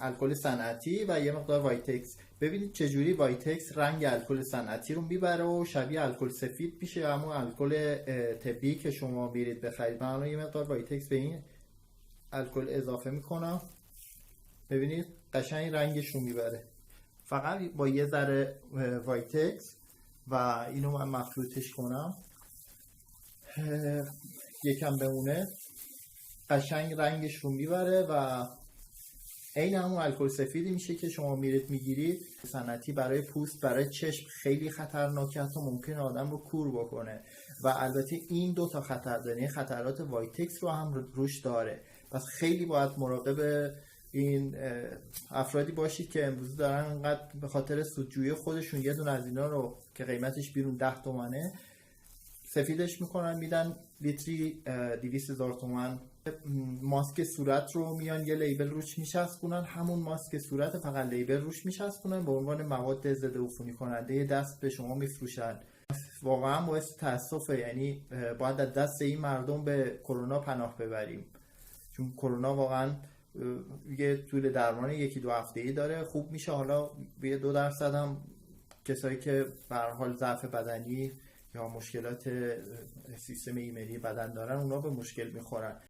الکل صنعتی و یه مقدار وایتکس. ببینید چجوری وایتکس رنگ الکل صنعتی رو میبره و شبیه الکل سفید میشه، اما الکل طبی که شما میرید بخرید. من الان یه مقدار وایتکس به این الکل اضافه میکنم، ببینید قشنگ رنگش رو میبره. فقط با یه ذره وایتکس و اینو من مخلوطش کنم یکم بمونه، قشنگ رنگش رو میبره و عین همون الکل سفیدی میشه که شما میرید میگیرید. صنعتی برای پوست، برای چشم خیلی خطرناکه، حتی ممکنه آدم رو کور بکنه. و البته این دو تا خطرات وایتکس رو هم روش داره. پس خیلی باید مراقب این افرادی باشید که امروز دارن انقدر به خاطر سودجویی خودشون یه دونه از اینا رو که قیمتش بیرون 10 تومنه سفیدش میکنن میدن لیتری 200,000 تومان. ماسک صورت رو میان یه لیبل روش میچسبونن، همون ماسک صورت فقط لیبل روش میچسبونن به عنوان مواد ضد عفونی کننده دست به شما میفروشن. واقعا باعث تاسفه، یعنی باید از دست این مردم به کرونا پناه ببریم، چون کرونا واقعا یه طول درمان 1-2 هفته‌ای داره، خوب میشه. حالا به 2% هم کسایی که به هر حال ضعف بدنی یا مشکلات سیستم ایمنی بدن دارن اونا به مشکل میخورن.